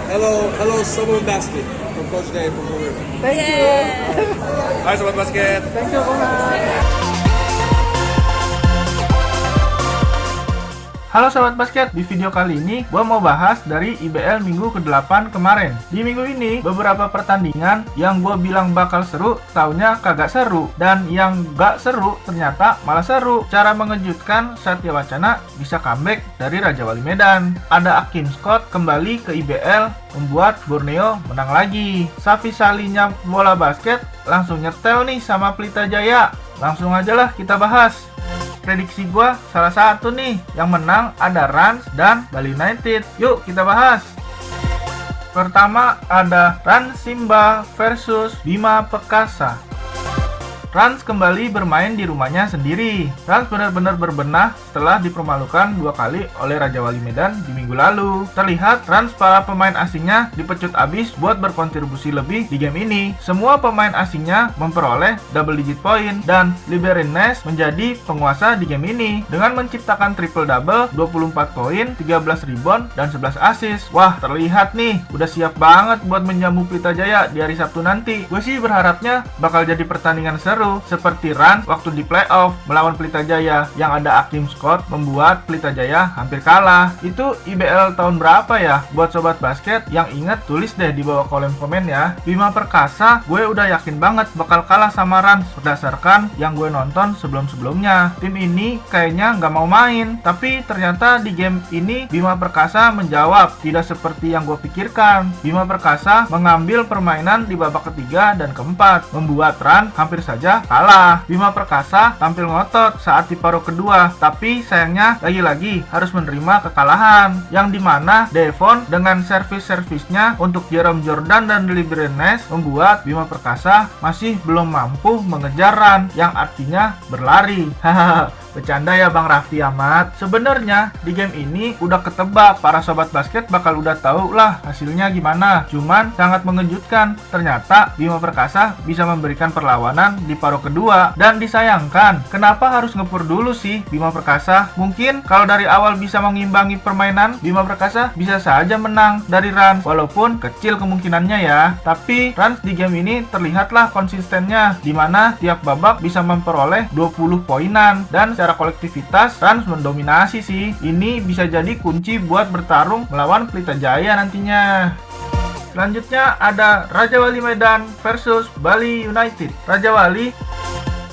Hello, Summer Basket from Coach Day from Blue Ribbon. Thank you. Hai Sobat Basket. Thank you, Bang. Halo Sobat Basket, di video kali ini gue mau bahas dari IBL minggu ke-8 kemarin. Di minggu ini, beberapa pertandingan yang gue bilang bakal seru, taunya kagak seru. Dan yang gak seru, ternyata malah seru. Cara mengejutkan, Satya Wacana bisa comeback dari Raja Wali Medan. Ada Akim Scott kembali ke IBL, membuat Borneo menang lagi. Safi Salinya bola basket, langsung nyetel nih sama Pelita Jaya. Langsung aja lah kita bahas. Prediksi gue salah satu nih yang menang ada Rans dan Bali United. Yuk kita bahas. Pertama ada Rans Simba versus Bima Perkasa. Rans kembali bermain di rumahnya sendiri. Rans benar-benar berbenah setelah dipermalukan 2 kali oleh Raja Wali Medan di minggu lalu. Terlihat Rans para pemain asingnya dipecut abis buat berkontribusi lebih di game ini. Semua pemain asingnya memperoleh double digit poin dan Liberines menjadi penguasa di game ini dengan menciptakan triple double, 24 poin, 13 rebound, dan 11 assist. Wah, terlihat nih udah siap banget buat menjamu Pelita Jaya di hari Sabtu nanti. Gue sih berharapnya bakal jadi pertandingan seru seperti Rans waktu di playoff melawan Pelita Jaya yang ada Akim Scott membuat Pelita Jaya hampir kalah. Itu IBL tahun berapa ya? Buat Sobat Basket yang inget tulis deh di bawah kolom komen ya. Bima Perkasa gue udah yakin banget bakal kalah sama Rans berdasarkan yang gue nonton sebelum-sebelumnya. Tim ini kayaknya nggak mau main, tapi ternyata di game ini Bima Perkasa menjawab, tidak seperti yang gue pikirkan. Bima Perkasa mengambil permainan di babak ketiga dan keempat, membuat Rans hampir saja kalah. Bima Perkasa tampil ngotot saat di paruh kedua, tapi sayangnya lagi-lagi harus menerima kekalahan, yang dimana Devon dengan servis-servisnya untuk Jerome Jordan dan Liberines membuat Bima Perkasa masih belum mampu mengejar Rans, yang artinya berlari. Hahaha, bercanda ya Bang Raffi Ahmad. Sebenarnya di game ini udah ketebak, para Sobat Basket bakal udah tahu lah hasilnya gimana. Cuman sangat mengejutkan, ternyata Bima Perkasa bisa memberikan perlawanan di paruh kedua, dan disayangkan kenapa harus ngepur dulu sih Bima Perkasa. Mungkin kalau dari awal bisa mengimbangi permainan, Bima Perkasa bisa saja menang dari Rans, walaupun kecil kemungkinannya ya. Tapi Rans di game ini terlihatlah konsistennya, dimana tiap babak bisa memperoleh 20 poinan, dan secara kolektivitas Rans mendominasi sih. Ini bisa jadi kunci buat bertarung melawan Pelita Jaya nantinya. Selanjutnya ada Raja Wali Medan versus Bali United. Raja Wali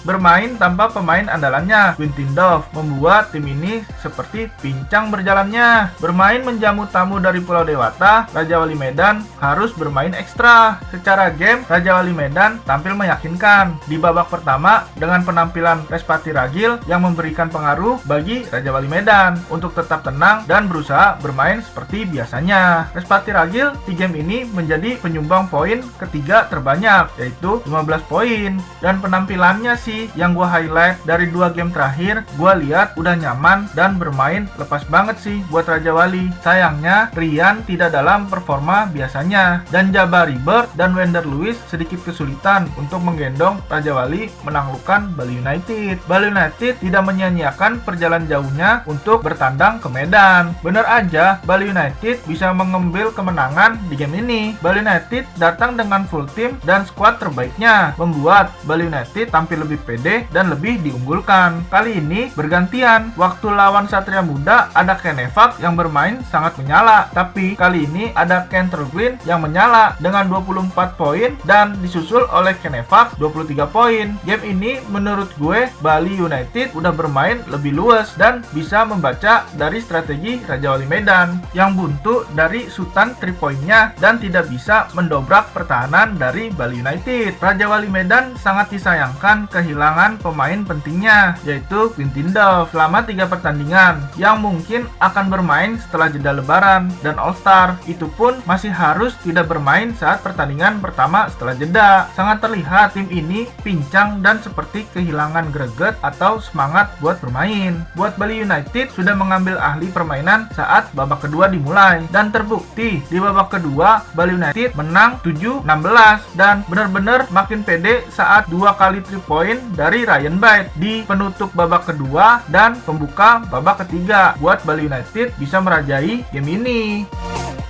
bermain tanpa pemain andalannya, Quintin Dove, membuat tim ini seperti pincang berjalannya. Bermain menjamu tamu dari Pulau Dewata, Raja Wali Medan harus bermain ekstra. Secara game, Raja Wali Medan tampil meyakinkan di babak pertama dengan penampilan Respati Ragil yang memberikan pengaruh bagi Raja Wali Medan untuk tetap tenang dan berusaha bermain seperti biasanya. Respati Ragil di game ini menjadi penyumbang poin ketiga terbanyak, yaitu 15 poin, dan penampilannya sih yang gue highlight dari 2 game terakhir. Gue lihat udah nyaman dan bermain lepas banget sih buat Raja Wali. Sayangnya Rian tidak dalam performa biasanya, dan Jabari Bird dan Wender Lewis sedikit kesulitan untuk menggendong Raja Wali menaklukkan Bali United. Bali United tidak menyia-nyiakan perjalanan jauhnya untuk bertandang ke Medan. Bener aja Bali United bisa mengambil kemenangan di game ini. Bali United datang dengan full tim dan skuad terbaiknya, membuat Bali United tampil lebih pede dan lebih diunggulkan. Kali ini bergantian. Waktu lawan Satria Muda ada Ken Evak yang bermain sangat menyala, tapi kali ini ada Ken Terglin yang menyala dengan 24 poin dan disusul oleh Ken Evak 23 poin. Game ini menurut gue Bali United udah bermain lebih luas dan bisa membaca dari strategi Raja Wali Medan yang buntu dari shootan 3 poinnya dan tidak bisa mendobrak pertahanan dari Bali United. Raja Wali Medan sangat disayangkan kehilangan pemain pentingnya, yaitu Quintin Dove selama 3 pertandingan yang mungkin akan bermain setelah jeda lebaran, dan All Star itu pun masih harus tidak bermain saat pertandingan pertama setelah jeda. Sangat terlihat tim ini pincang dan seperti kehilangan greget atau semangat buat bermain. Buat Bali United sudah mengambil ahli permainan saat babak kedua dimulai, dan terbukti di babak kedua Bali United menang 7-16 dan benar-benar makin pede saat 2 kali 3 point dari Ryan Byte di penutup babak kedua dan pembuka babak ketiga buat Bali United bisa merajai game ini.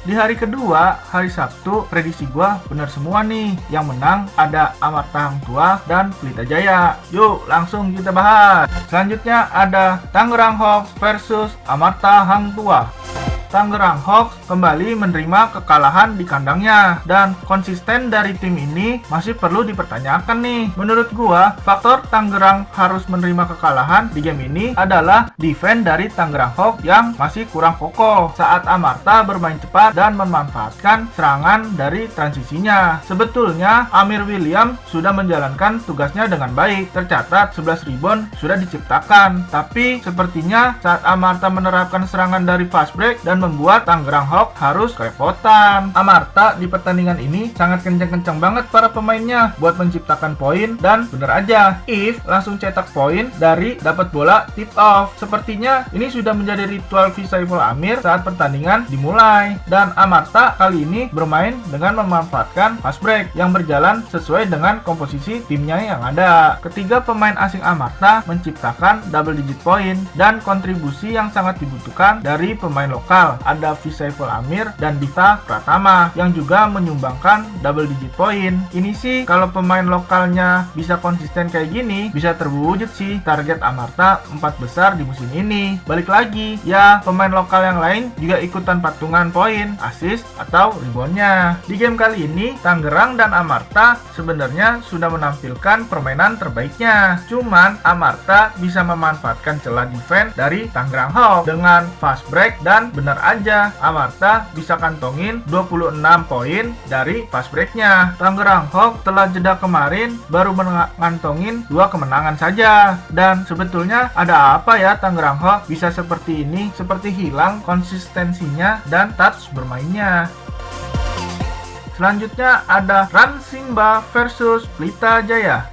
Di hari kedua, hari Sabtu, prediksi gua bener semua nih. Yang menang ada Amarta Hang Tua dan Pelita Jaya. Yuk, langsung kita bahas. Selanjutnya ada Tangerang Hawks versus Amarta Hang Tua. Tangerang Hawks kembali menerima kekalahan di kandangnya, dan konsisten dari tim ini masih perlu dipertanyakan nih. Menurut gua, faktor Tangerang harus menerima kekalahan di game ini adalah defense dari Tangerang Hawks yang masih kurang kokoh saat Amarta bermain cepat dan memanfaatkan serangan dari transisinya. Sebetulnya Amir William sudah menjalankan tugasnya dengan baik, tercatat 11 rebound sudah diciptakan, tapi sepertinya saat Amarta menerapkan serangan dari fast break dan membuat Tangerang Hawks harus kerepotan. Amarta di pertandingan ini sangat kenceng-kenceng banget para pemainnya buat menciptakan poin, dan bener aja If langsung cetak poin dari dapat bola tip off. Sepertinya ini sudah menjadi ritual Saiful Amir saat pertandingan dimulai, dan Amarta kali ini bermain dengan memanfaatkan fast break yang berjalan sesuai dengan komposisi timnya yang ada. Ketiga pemain asing Amarta menciptakan double digit poin dan kontribusi yang sangat dibutuhkan dari pemain lokal. Ada Saiful Amir dan Dita Pratama yang juga menyumbangkan double digit poin. Ini sih kalau pemain lokalnya bisa konsisten kayak gini, bisa terwujud sih target Amarta 4 besar di musim ini. Balik lagi, ya pemain lokal yang lain juga ikutan patungan poin, assist, atau reboundnya. Di game kali ini, Tangerang dan Amarta sebenarnya sudah menampilkan permainan terbaiknya. Cuman Amarta bisa memanfaatkan celah defense dari Tangerang Hawks dengan fast break, dan benar aja Amarta bisa kantongin 26 poin dari fast breaknya. Tangerang Hawks setelah jeda kemarin baru mengantongin 2 kemenangan saja, dan sebetulnya ada apa ya Tangerang Hawks bisa seperti ini, seperti hilang konsistensinya dan touch bermainnya. Selanjutnya ada Rans Simba versus Pelita Jaya.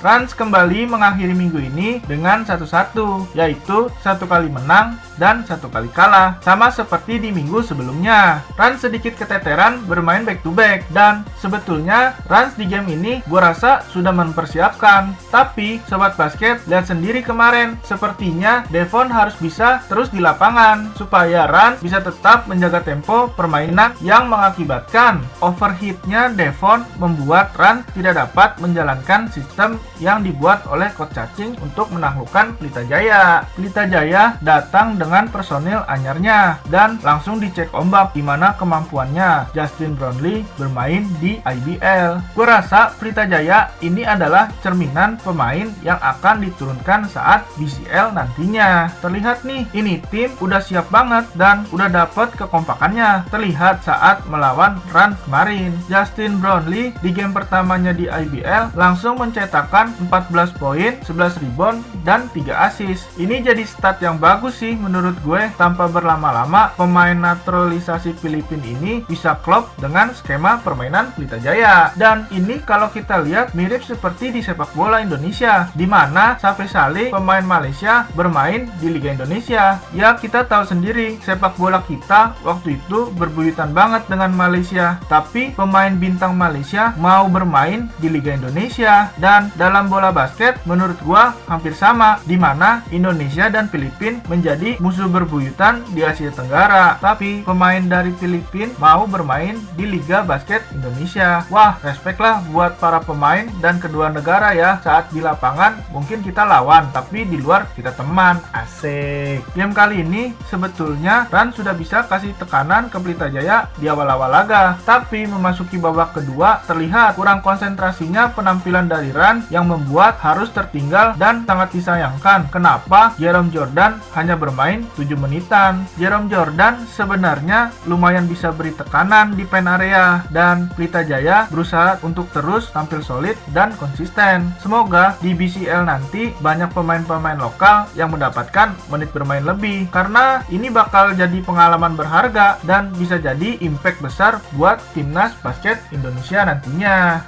Rans kembali mengakhiri minggu ini dengan 1-1, yaitu 1 kali menang dan 1 kali kalah, sama seperti di minggu sebelumnya. Rans sedikit keteteran bermain back to back, dan sebetulnya Rans di game ini gua rasa sudah mempersiapkan. Tapi sobat basket, lihat sendiri kemarin, sepertinya Devon harus bisa terus di lapangan supaya Rans bisa tetap menjaga tempo permainan, yang mengakibatkan overheatnya Devon membuat Rans tidak dapat menjalankan sistem yang dibuat oleh Coach Cacing untuk menaklukkan Pelita Jaya. Pelita Jaya datang dengan personil anyarnya dan langsung dicek ombak gimana kemampuannya Justin Brownlee bermain di IBL. Gue rasa Pelita Jaya ini adalah cerminan pemain yang akan diturunkan saat BCL nantinya. Terlihat nih, ini tim udah siap banget dan udah dapet kekompakannya. Terlihat saat melawan Rans kemarin. Justin Brownlee di game pertamanya di IBL langsung mencetakkan 14 poin, 11 rebound, dan 3 assist. Ini jadi stat yang bagus sih menurut gue. Tanpa berlama-lama, pemain naturalisasi Filipina ini bisa klop dengan skema permainan Pelita Jaya. Dan ini kalau kita lihat mirip seperti di sepak bola Indonesia, di mana Safri Salih, pemain Malaysia, bermain di Liga Indonesia. Ya, kita tahu sendiri sepak bola kita waktu itu berbuyutan banget dengan Malaysia, tapi pemain bintang Malaysia mau bermain di Liga Indonesia. Dan dalam bola basket menurut gua hampir sama, di mana Indonesia dan Filipina menjadi musuh berbuyutan di Asia Tenggara, tapi pemain dari Filipina mau bermain di Liga Basket Indonesia. Wah, respect lah buat para pemain dan kedua negara ya. Saat di lapangan mungkin kita lawan, tapi di luar kita teman. Asik. Game kali ini sebetulnya Rans sudah bisa kasih tekanan ke Pelita Jaya di awal-awal laga, tapi memasuki babak kedua terlihat kurang konsentrasinya penampilan dari Rans yang membuat harus tertinggal dan sangat disayangkan. Kenapa Jerome Jordan hanya bermain 7 menitan? Jerome Jordan sebenarnya lumayan bisa beri tekanan di pen area, dan Pelita Jaya berusaha untuk terus tampil solid dan konsisten. Semoga di BCL nanti banyak pemain-pemain lokal yang mendapatkan menit bermain lebih, karena ini bakal jadi pengalaman berharga dan bisa jadi impact besar buat timnas basket Indonesia nantinya.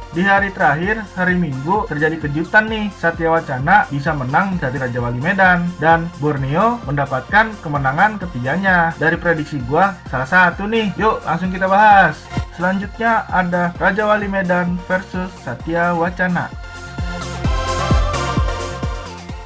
Di hari terakhir, hari Minggu, terjadi kejutan nih. Satya Wacana bisa menang dari Raja Wali Medan, dan Borneo mendapatkan kemenangan ketiganya. Dari prediksi gua, salah satu nih. Yuk, langsung kita bahas. Selanjutnya ada Raja Wali Medan versus Satya Wacana.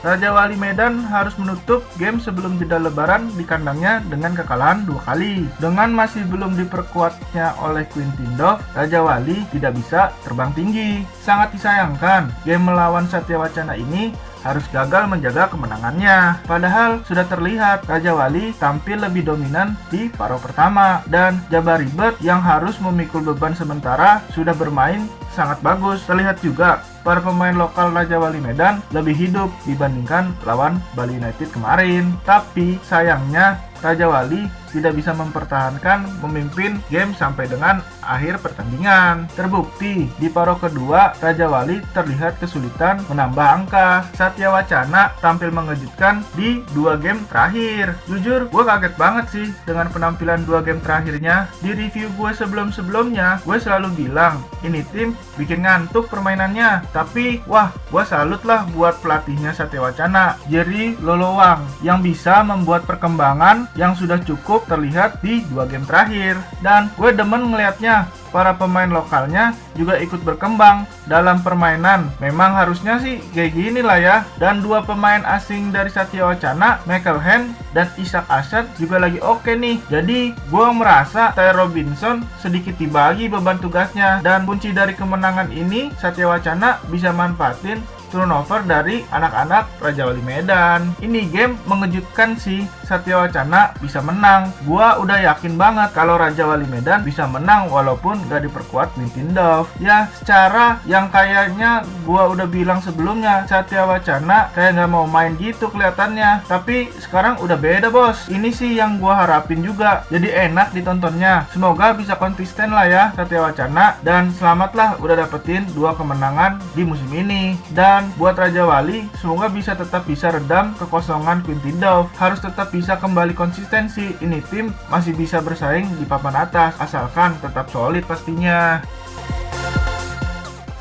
Raja Wali Medan harus menutup game sebelum jeda lebaran di kandangnya dengan kekalahan 2 kali. Dengan masih belum diperkuatnya oleh Queen Tindov, Raja Wali tidak bisa terbang tinggi. Sangat disayangkan, game melawan Satya Wacana ini harus gagal menjaga kemenangannya. Padahal sudah terlihat Raja Wali tampil lebih dominan di paruh pertama, dan Jabari Bird yang harus memikul beban sementara sudah bermain sangat bagus. Terlihat juga para pemain lokal Raja Wali Medan lebih hidup dibandingkan lawan Bali United kemarin. Tapi sayangnya Raja Wali tidak bisa mempertahankan memimpin game sampai dengan akhir pertandingan. Terbukti di paruh kedua Raja Wali terlihat kesulitan menambah angka. Satya Wacana tampil mengejutkan di 2 game terakhir. Jujur, gue kaget banget sih dengan penampilan 2 game terakhirnya. Di review gue sebelum-sebelumnya, gue selalu bilang ini tim bikin ngantuk permainannya. Tapi wah, gue salut lah buat pelatihnya Satya Wacana, Jerry Lolowang, yang bisa membuat perkembangan yang sudah cukup terlihat di 2 game terakhir. Dan gue demen ngelihatnya para pemain lokalnya juga ikut berkembang dalam permainan. Memang harusnya sih kayak gini lah ya. Dan 2 pemain asing dari Satya Wacana, Michael Hand dan Ishak Asad juga lagi oke nih. Jadi gue merasa Ty Robinson sedikit dibagi beban tugasnya, dan kunci dari kemenangan ini Satya Wacana bisa manfaatin turnover dari anak-anak Raja Wali Medan. Ini game mengejutkan sih, Satya Wacana bisa menang. Gua udah yakin banget kalau Raja Wali Medan bisa menang walaupun gak diperkuat Queen Tindov. Ya, secara yang kayaknya gua udah bilang sebelumnya, Satya Wacana kayak gak mau main gitu kelihatannya. Tapi sekarang udah beda bos. Ini sih yang gua harapin juga. Jadi enak ditontonnya. Semoga bisa konsisten lah ya Satya Wacana, dan selamatlah udah dapetin 2 kemenangan di musim ini. Dan buat Raja Wali, semoga tetap bisa redam kekosongan Queen Tindov. Harus tetap bisa kembali konsistensi. Ini tim masih bisa bersaing di papan atas, asalkan tetap solid pastinya.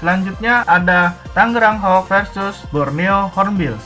Selanjutnya ada Tangerang Hawks versus Borneo Hornbills.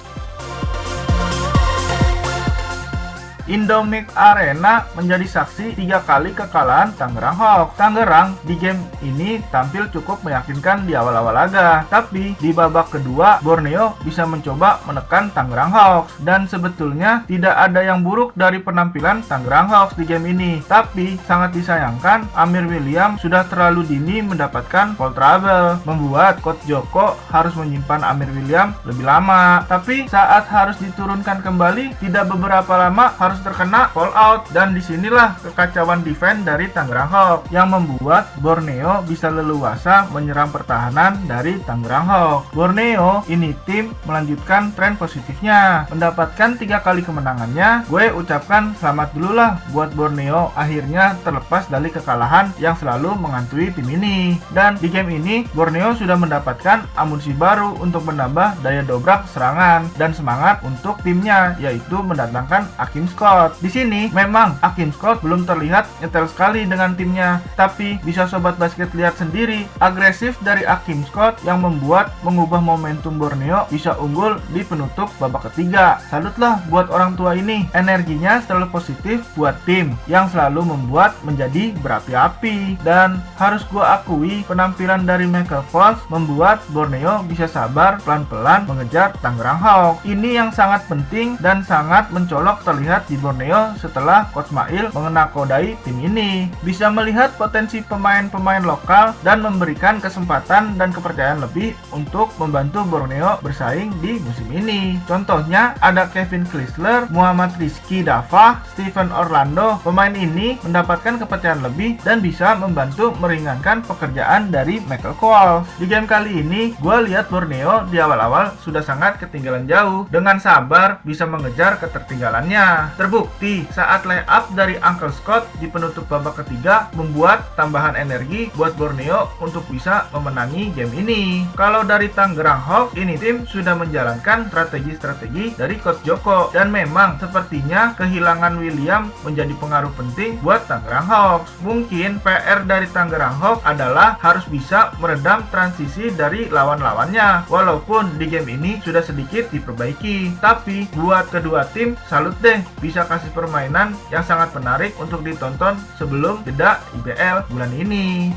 Indomix Arena menjadi saksi 3 kali kekalahan Tangerang Hawks. Tangerang di game ini tampil cukup meyakinkan di awal-awal laga, tapi di babak kedua Borneo bisa mencoba menekan Tangerang Hawks. Dan sebetulnya tidak ada yang buruk dari penampilan Tangerang Hawks di game ini, tapi sangat disayangkan Amir William sudah terlalu dini mendapatkan foul trouble, membuat Coach Joko harus menyimpan Amir William lebih lama. Tapi saat harus diturunkan kembali, tidak beberapa lama harus terkena fall out, dan disinilah kekacauan defense dari Tangerang Hawks yang membuat Borneo bisa leluasa menyerang pertahanan dari Tangerang Hawks. Borneo ini tim melanjutkan tren positifnya, mendapatkan 3 kali kemenangannya. Gue ucapkan selamat dulu lah buat Borneo, akhirnya terlepas dari kekalahan yang selalu menghantui tim ini. Dan di game ini Borneo sudah mendapatkan amunisi baru untuk menambah daya dobrak serangan dan semangat untuk timnya, yaitu mendatangkan Akim Scott. Di sini memang Akim Scott belum terlihat nyetel sekali dengan timnya, tapi bisa sobat basket lihat sendiri agresif dari Akim Scott yang mengubah momentum Borneo bisa unggul di penutup babak ketiga. Salutlah buat orang tua ini, energinya selalu positif buat tim yang selalu membuat menjadi berapi-api. Dan harus gua akui penampilan dari Michael Falls membuat Borneo bisa sabar pelan-pelan mengejar Tangerang Hawks. Ini yang sangat penting dan sangat mencolok terlihat di Borneo setelah Coach Mail mengenakodai tim ini. Bisa melihat potensi pemain-pemain lokal dan memberikan kesempatan dan kepercayaan lebih untuk membantu Borneo bersaing di musim ini. Contohnya ada Kevin Chrysler, Muhammad Rizky Dava, Stephen Orlando. Pemain ini mendapatkan kepercayaan lebih dan bisa membantu meringankan pekerjaan dari Michael Falls. Di game kali ini, gue lihat Borneo di awal-awal sudah sangat ketinggalan jauh. Dengan sabar bisa mengejar ketertinggalannya. Terbukti saat layup dari Uncle Scott di penutup babak ketiga membuat tambahan energi buat Borneo untuk bisa memenangi game ini. Kalau dari Tangerang Hawks, ini tim sudah menjalankan strategi-strategi dari Coach Joko, dan memang sepertinya kehilangan William menjadi pengaruh penting buat Tangerang Hawks. Mungkin PR dari Tangerang Hawks adalah harus bisa meredam transisi dari lawan-lawannya, walaupun di game ini sudah sedikit diperbaiki. Tapi buat kedua tim, salut deh bisa kasih permainan yang sangat menarik untuk ditonton sebelum jeda IBL bulan ini.